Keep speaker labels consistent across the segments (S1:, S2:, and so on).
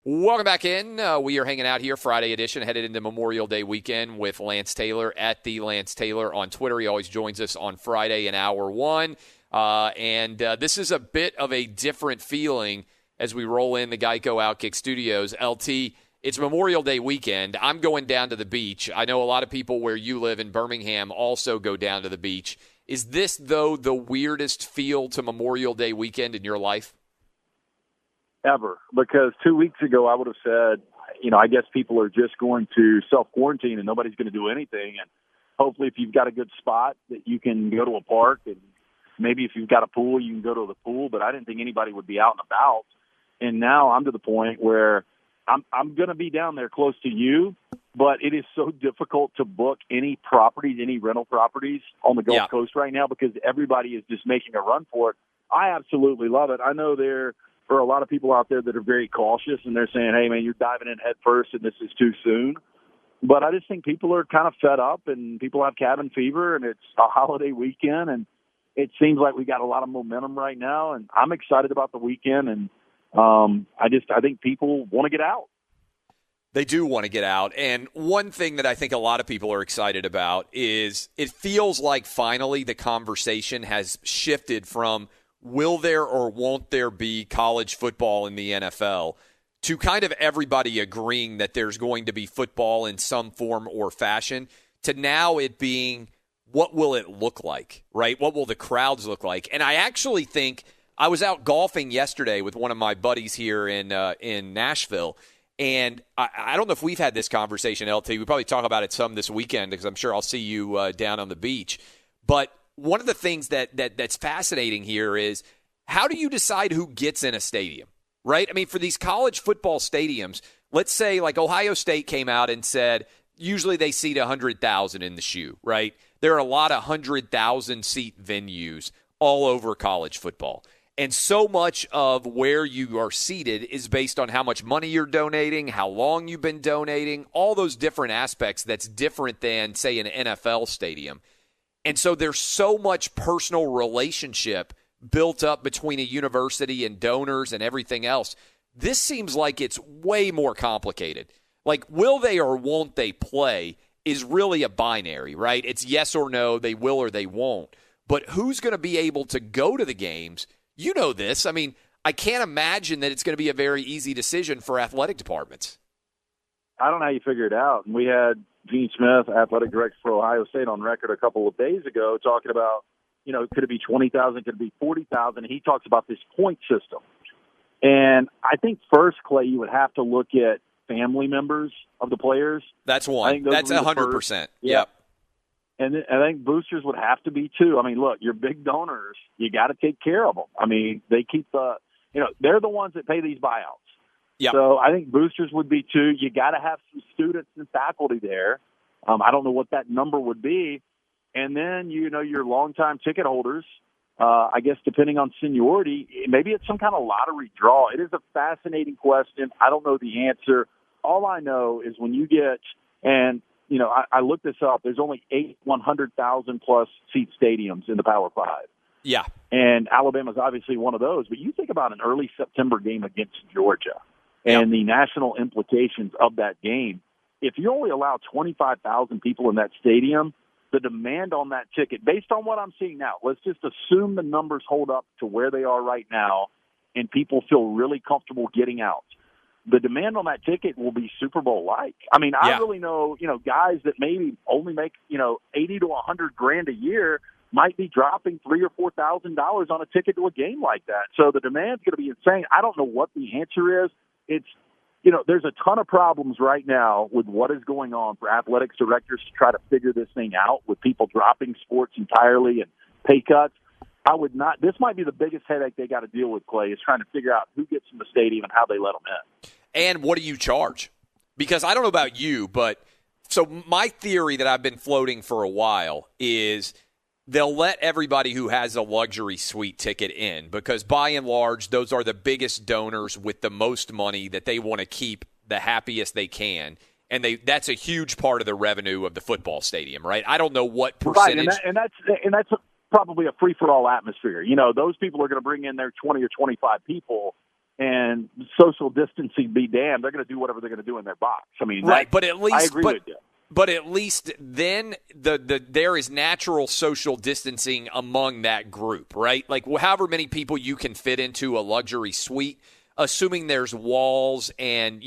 S1: Welcome back in. We are hanging out here, Friday edition, headed into Memorial Day weekend with Lance Taylor at the Lance Taylor on Twitter. He always joins us on Friday in hour one. And this is a bit of a different feeling as we roll in the Geico OutKick studios. LT, it's Memorial Day weekend. I'm going down to the beach. I know a lot of people where you live in Birmingham also go down to the beach. Is this, though, the weirdest feel to Memorial Day weekend in your life?
S2: Ever, because 2 weeks ago I would have said, I guess people are just going to self-quarantine and nobody's going to do anything. And hopefully if you've got a good spot that you can go to a park, and maybe if you've got a pool, you can go to the pool. But I didn't think anybody would be out and about. And now I'm to the point where I'm going to be down there close to you, but it is so difficult to book any properties, any rental properties on the Gulf Coast right now because everybody is just making a run for it. I absolutely love it. I know there are a lot of people out there that are very cautious and they're saying, hey, man, you're diving in head first and this is too soon. But I just think people are kind of fed up and people have cabin fever and it's a holiday weekend and it seems like we got a lot of momentum right now. And I'm excited about the weekend. And I think people want to get out.
S1: They do want to get out. And one thing that I think a lot of people are excited about is it feels like finally the conversation has shifted from will there or won't there be college football in the NFL to kind of everybody agreeing that there's going to be football in some form or fashion to now it being what will it look like, right? What will the crowds look like? And I actually think I was out golfing yesterday with one of my buddies here in Nashville, and I don't know if we've had this conversation, LT. We probably talk about it some this weekend because I'm sure I'll see you down on the beach. But one of the things that's fascinating here is how do you decide who gets in a stadium, right? I mean, for these college football stadiums, let's say like Ohio State came out and said usually they seat 100,000 in the shoe, right? There are a lot of 100,000-seat venues all over college football. And so much of where you are seated is based on how much money you're donating, how long you've been donating, all those different aspects that's different than, say, an NFL stadium. And so there's so much personal relationship built up between a university and donors and everything else. This seems like it's way more complicated. Like, will they or won't they play is really a binary, right? It's yes or no, they will or they won't. But who's going to be able to go to the games? You know this. I mean, I can't imagine that it's going to be a very easy decision for athletic departments.
S2: I don't know how you figure it out. And we had Gene Smith, athletic director for Ohio State, on record a couple of days ago talking about, could it be 20,000, could it be 40,000? He talks about this point system. And I think first, Clay, you would have to look at family members of the players.
S1: That's one. That's 100%. Yep.
S2: And I think boosters would have to be too. I mean, look, your big donors, you got to take care of them. I mean, they keep they're the ones that pay these buyouts.
S1: Yep.
S2: So I think boosters would be too. You got to have some students and faculty there. I don't know what that number would be. And then, your longtime ticket holders, I guess depending on seniority, maybe it's some kind of lottery draw. It is a fascinating question. I don't know the answer. All I know is when you get, and I looked this up. There's only 8 100,000-plus seat stadiums in the Power Five.
S1: Yeah.
S2: And Alabama's obviously one of those. But you think about an early September game against Georgia and the national implications of that game. If you only allow 25,000 people in that stadium, the demand on that ticket, based on what I'm seeing now, let's just assume the numbers hold up to where they are right now and people feel really comfortable getting out. The demand on that ticket will be Super Bowl-like. I mean, I really know, guys that maybe only make, 80 to 100 grand a year might be dropping $3,000 or $4,000 on a ticket to a game like that. So the demand's going to be insane. I don't know what the answer is. It's, there's a ton of problems right now with what is going on for athletics directors to try to figure this thing out with people dropping sports entirely and pay cuts. This might be the biggest headache they got to deal with, Clay, is trying to figure out who gets in the stadium and how they let them in.
S1: And what do you charge? Because I don't know about you, but so my theory that I've been floating for a while is they'll let everybody who has a luxury suite ticket in because by and large, those are the biggest donors with the most money that they want to keep the happiest they can. And that's a huge part of the revenue of the football stadium, right? I don't know what percentage.
S2: Right, and that's probably a free-for-all atmosphere. Those people are going to bring in their 20 or 25 people. and social distancing be damned, they're going to do whatever they're going to do in their box. I mean,
S1: right, but at least
S2: I agree with you.
S1: But at least then there is natural social distancing among that group, right? Like however many people you can fit into a luxury suite, assuming there's walls and,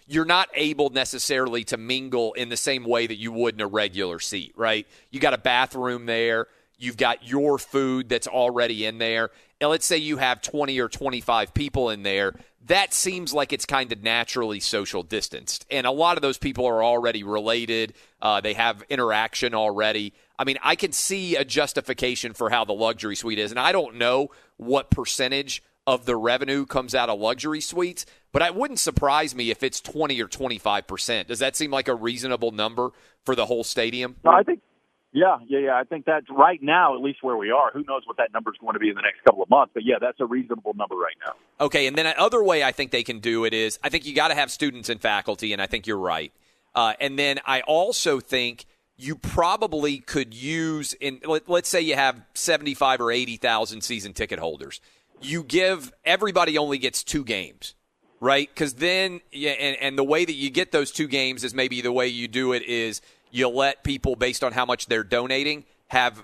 S1: you're not able necessarily to mingle in the same way that you would in a regular seat, right? You got a bathroom there. You've got your food that's already in there. And let's say you have 20 or 25 people in there. That seems like it's kind of naturally social distanced. And a lot of those people are already related. They have interaction already. I mean, I can see a justification for how the luxury suite is. And I don't know what percentage of the revenue comes out of luxury suites, but it wouldn't surprise me if it's 20 or 25%. Does that seem like a reasonable number for the whole stadium?
S2: No, I think Yeah. I think that's right now, at least where we are. Who knows what that number is going to be in the next couple of months? But, yeah, that's a reasonable number right now.
S1: Okay, and then another way I think they can do it is I think you got to have students and faculty, and I think you're right. And then I also think you probably could use let's say you have 75 or 80,000 season ticket holders. You give everybody only gets 2 games, right? Because then and the way that you get those 2 games is maybe the way you do it is you let people, based on how much they're donating, have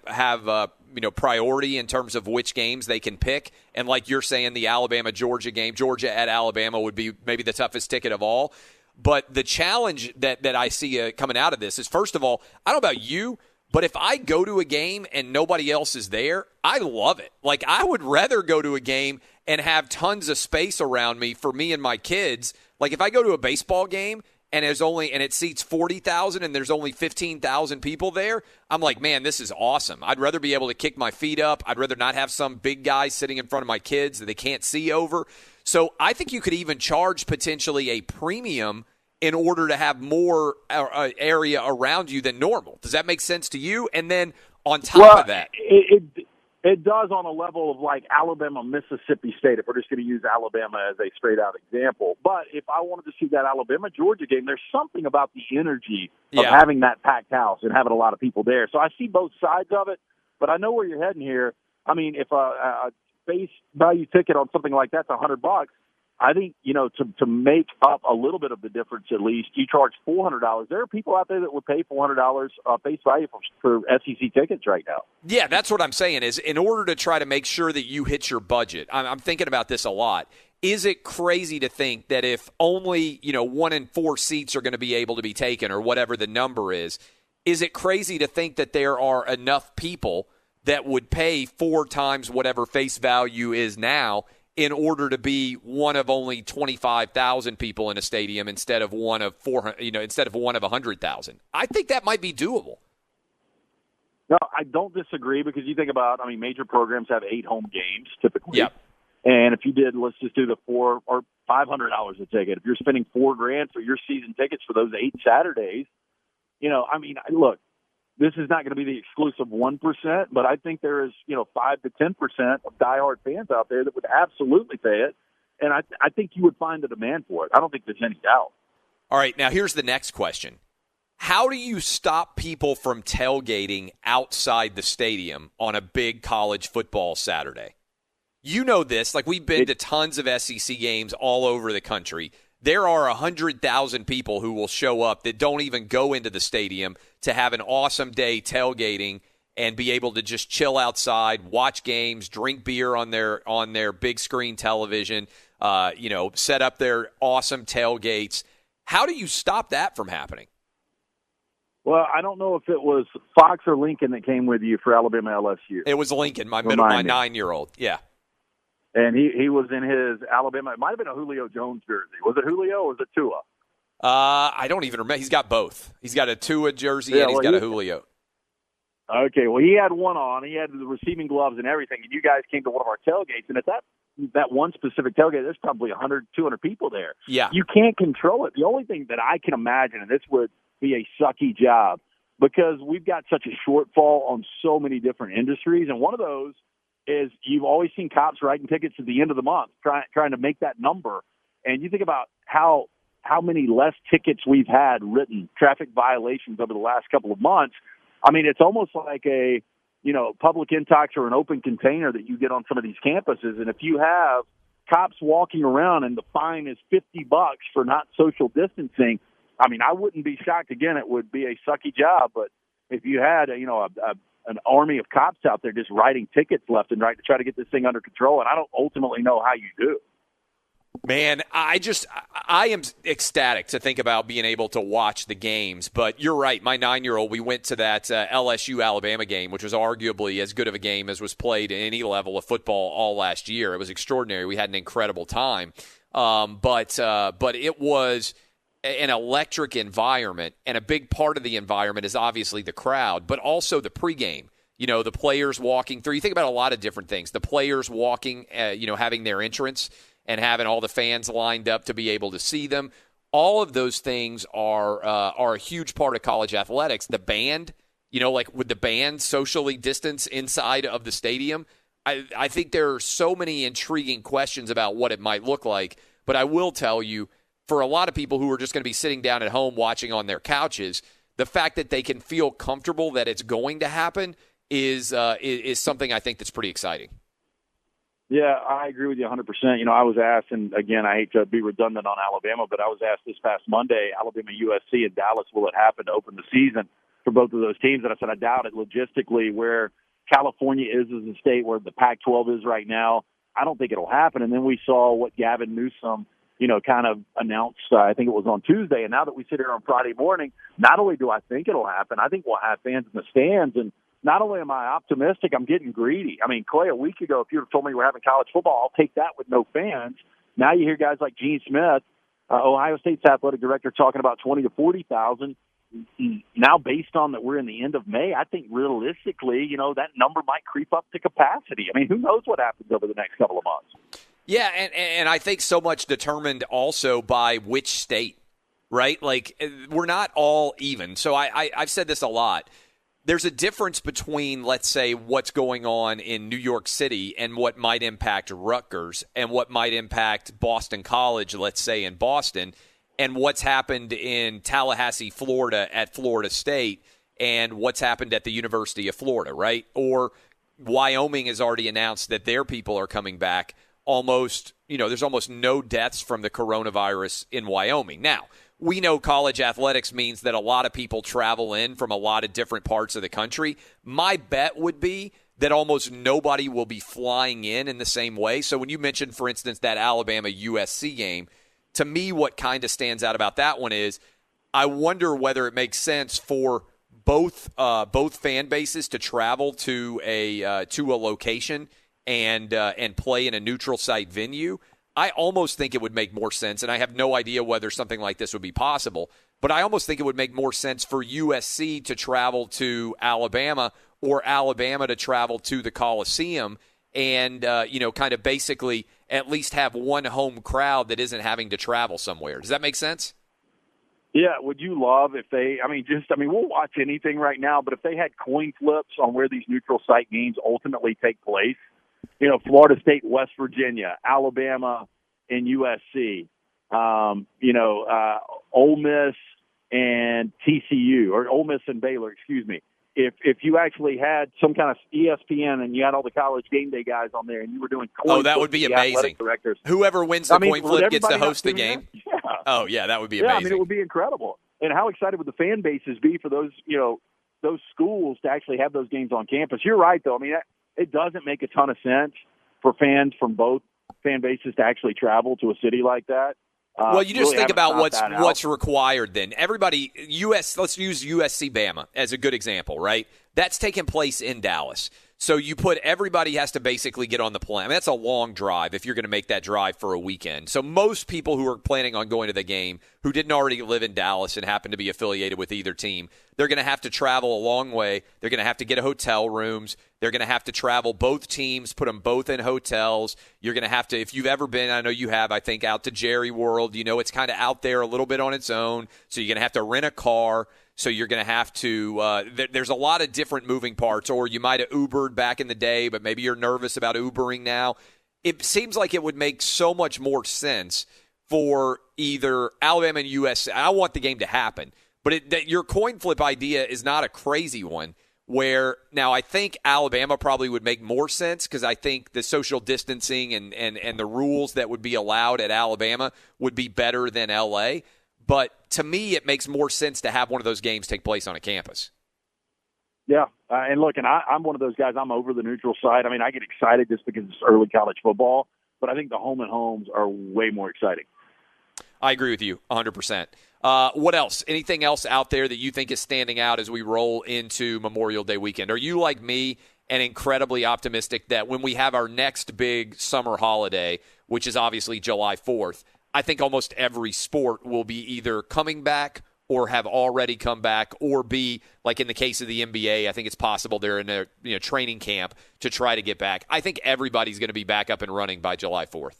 S1: priority in terms of which games they can pick. And like you're saying, the Alabama-Georgia game, Georgia at Alabama would be maybe the toughest ticket of all. But the challenge that I see coming out of this is, first of all, I don't know about you, but if I go to a game and nobody else is there, I love it. Like, I would rather go to a game and have tons of space around me for me and my kids. Like, if I go to a baseball game and it seats 40,000 and there's only 15,000 people there, I'm like, man, this is awesome. I'd rather be able to kick my feet up. I'd rather not have some big guy sitting in front of my kids that they can't see over. So I think you could even charge potentially a premium in order to have more area around you than normal. Does that make sense to you? And then on top of that,
S2: it does on a level of like Alabama, Mississippi State, if we're just going to use Alabama as a straight-out example. But if I wanted to see that Alabama-Georgia game, there's something about the energy of having that packed house and having a lot of people there. So I see both sides of it, but I know where you're heading here. I mean, if a face value ticket on something like that's $100, I think, to make up a little bit of the difference, at least, you charge $400. There are people out there that would pay $400 face value for SEC tickets right now.
S1: Yeah, that's what I'm saying is in order to try to make sure that you hit your budget, I'm thinking about this a lot. Is it crazy to think that if only, 1 in 4 seats are going to be able to be taken or whatever the number is it crazy to think that there are enough people that would pay 4 times whatever face value is now in order to be one of only 25,000 people in a stadium instead of one of 400, instead of one of 100,000. I think that might be doable.
S2: No, I don't disagree because you think about, major programs have 8 home games typically.
S1: Yep.
S2: And if you did, let's just do the $400 or $500 a ticket. If you're spending $4,000 for your season tickets for those 8 Saturdays, look, this is not going to be the exclusive 1%, but I think there is, 5 to 10% of diehard fans out there that would absolutely pay it. And I think you would find the demand for it. I don't think there's any doubt.
S1: All right, now here's the next question. How do you stop people from tailgating outside the stadium on a big college football Saturday? You know this. Like, we've been to tons of SEC games all over the country. There are 100,000 people who will show up that don't even go into the stadium to have an awesome day tailgating and be able to just chill outside, watch games, drink beer on their big screen television, set up their awesome tailgates. How do you stop that from happening?
S2: Well, I don't know if it was Fox or Lincoln that came with you for Alabama LSU.
S1: It was Lincoln, my 9-year-old. Yeah.
S2: And he was in his Alabama. It might have been a Julio Jones jersey. Was it Julio or was it Tua?
S1: I don't even remember. He's got both. He's got a Tua jersey and he's got a Julio.
S2: Okay, well, he had one on. He had the receiving gloves and everything. And you guys came to one of our tailgates. And at that one specific tailgate, there's probably 100, 200 people there.
S1: Yeah.
S2: You can't control it. The only thing that I can imagine, and this would be a sucky job, because we've got such a shortfall on so many different industries. And one of those is you've always seen cops writing tickets at the end of the month, trying to make that number. And you think about how many less tickets we've had written, traffic violations over the last couple of months. It's almost like a, public intox or an open container that you get on some of these campuses. And if you have, cops walking around and the fine is $50 for not social distancing, I mean, I wouldn't be shocked. Again, it would be a sucky job, but if you had, an army of cops out there just writing tickets left and right to try to get this thing under control, and I don't ultimately know how you do.
S1: Man, I am ecstatic to think about being able to watch the games. But you're right. My 9-year-old, we went to that LSU-Alabama game, which was arguably as good of a game as was played at any level of football all last year. It was extraordinary. We had an incredible time. But it was an electric environment, and a big part of the environment is obviously the crowd, but also the pregame. The players walking through. You think about a lot of different things. The players walking, having their entrance, and having all the fans lined up to be able to see them. All of those things are a huge part of college athletics. The band, like with the band socially distanced inside of the stadium, I think there are so many intriguing questions about what it might look like. But I will tell you, for a lot of people who are just going to be sitting down at home watching on their couches, the fact that they can feel comfortable that it's going to happen is something I think that's pretty exciting.
S2: Yeah, I agree with you 100%. I was asked, and again, I hate to be redundant on Alabama, but I was asked this past Monday, Alabama, USC, and Dallas, will it happen to open the season for both of those teams? And I said, I doubt it. Logistically, where California is as a state, where the Pac-12 is right now, I don't think it'll happen. And then we saw what Gavin Newsom, kind of announced, I think it was on Tuesday. And now that we sit here on Friday morning, not only do I think it'll happen, I think we'll have fans in the stands. And not only am I optimistic, I'm getting greedy. I mean, Clay, a week ago, if you would have told me we're having college football, I'll take that with no fans. Now you hear guys like Gene Smith, Ohio State's athletic director, talking about 20 to 40,000. Now, based on that we're in the end of May, I think realistically, that number might creep up to capacity. I mean, who knows what happens over the next couple of months?
S1: Yeah, and I think so much determined also by which state, right? Like, we're not all even. So I've said this a lot. There's a difference between, let's say, what's going on in New York City and what might impact Rutgers and what might impact Boston College, let's say, in Boston, and what's happened in Tallahassee, Florida at Florida State and what's happened at the University of Florida, right? Or Wyoming has already announced that their people are coming back. There's almost no deaths from the coronavirus in Wyoming. Now, we know college athletics means that a lot of people travel in from a lot of different parts of the country. My bet would be that almost nobody will be flying in the same way. So when you mentioned, for instance, that Alabama-USC game, to me what kind of stands out about that one is I wonder whether it makes sense for both fan bases to travel to a location and play in a neutral site venue. I almost think it would make more sense, and I have no idea whether something like this would be possible, but I almost think it would make more sense for USC to travel to Alabama or Alabama to travel to the Coliseum and, kind of basically at least have one home crowd that isn't having to travel somewhere. Does that make sense?
S2: Yeah, would you love if we'll watch anything right now, but if they had coin flips on where these neutral site games ultimately take place, Florida State, West Virginia, Alabama, and USC, Ole Miss and TCU, or Ole Miss and Baylor, excuse me. If you actually had some kind of ESPN and you had all the college game day guys on there and you were doing coin
S1: that would be amazing. Whoever wins the coin flip gets to host the game. Yeah. Oh, yeah, that would be amazing.
S2: Yeah, it would be incredible. And how excited would the fan bases be for those schools to actually have those games on campus? You're right, though. I mean, it doesn't make a ton of sense for fans from both fan bases to actually travel to a city like that.
S1: Well, you just think about what's required then. Everybody, let's use USC Bama as a good example, right? That's taking place in Dallas. So everybody has to basically get on the plane. I mean, that's a long drive if you're going to make that drive for a weekend. So most people who are planning on going to the game who didn't already live in Dallas and happen to be affiliated with either team, they're going to have to travel a long way. They're going to have to get hotel rooms. They're going to have to travel both teams, put them both in hotels. You're going to have to, if you've ever been, I know you have, I think, out to Jerry World, it's kind of out there a little bit on its own. So you're going to have to rent a car. So you're going to have to there's a lot of different moving parts, or you might have Ubered back in the day, but maybe you're nervous about Ubering now. It seems like it would make so much more sense for either Alabama and USC. I want the game to happen, but your coin flip idea is not a crazy one. where now I think Alabama probably would make more sense because I think the social distancing and the rules that would be allowed at Alabama would be better than L.A., but to me it makes more sense to have one of those games take place on a campus.
S2: Yeah, and look, and I'm one of those guys, I'm over the neutral side. I mean, I get excited just because it's early college football, but I think the home and homes are way more exciting.
S1: I agree with you 100%. What else? Anything else out there that you think is standing out as we roll into Memorial Day weekend? Are you like me and incredibly optimistic that when we have our next big summer holiday, which is obviously July 4th, I think almost every sport will be either coming back or have already come back, or be, like in the case of the NBA, I think it's possible they're in a training camp to try to get back. I think everybody's going to be back up and running by July 4th.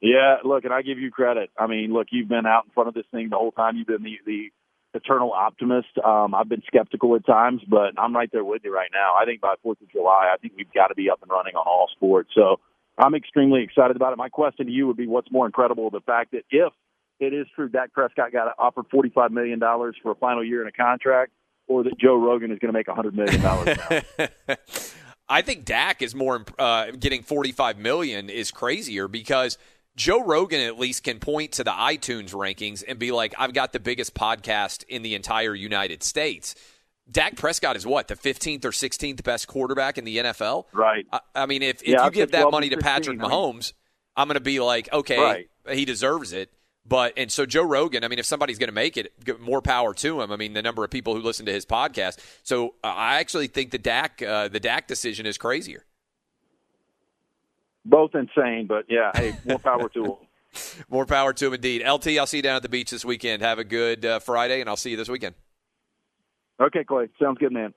S2: Yeah, look, and I give you credit. I mean, look, you've been out in front of this thing the whole time. You've been the eternal optimist. I've been skeptical at times, but I'm right there with you right now. I think by 4th of July, I think we've got to be up and running on all sports. So I'm extremely excited about it. My question to you would be, what's more incredible, the fact that if it is true Dak Prescott got offered $45 million for a final year in a contract, or that Joe Rogan is going to make $100 million now?
S1: I think Dak is more getting $45 million is crazier because Joe Rogan at least can point to the iTunes rankings and be like, I've got the biggest podcast in the entire United States. Dak Prescott is what, the 15th or 16th best quarterback in the NFL?
S2: Right.
S1: I mean, if you give that money to Patrick Mahomes, I'm going to be like, okay, he deserves it. And so Joe Rogan, I mean, if somebody's going to make it, more power to him. I mean, the number of people who listen to his podcast. So I actually think the Dak decision is crazier.
S2: Both insane, but yeah, hey, more power to him.
S1: More power to him indeed. LT, I'll see you down at the beach this weekend. Have a good Friday, and I'll see you this weekend.
S2: Okay, Clay. Sounds good, man.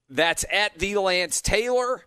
S1: That's at the Lance Taylor.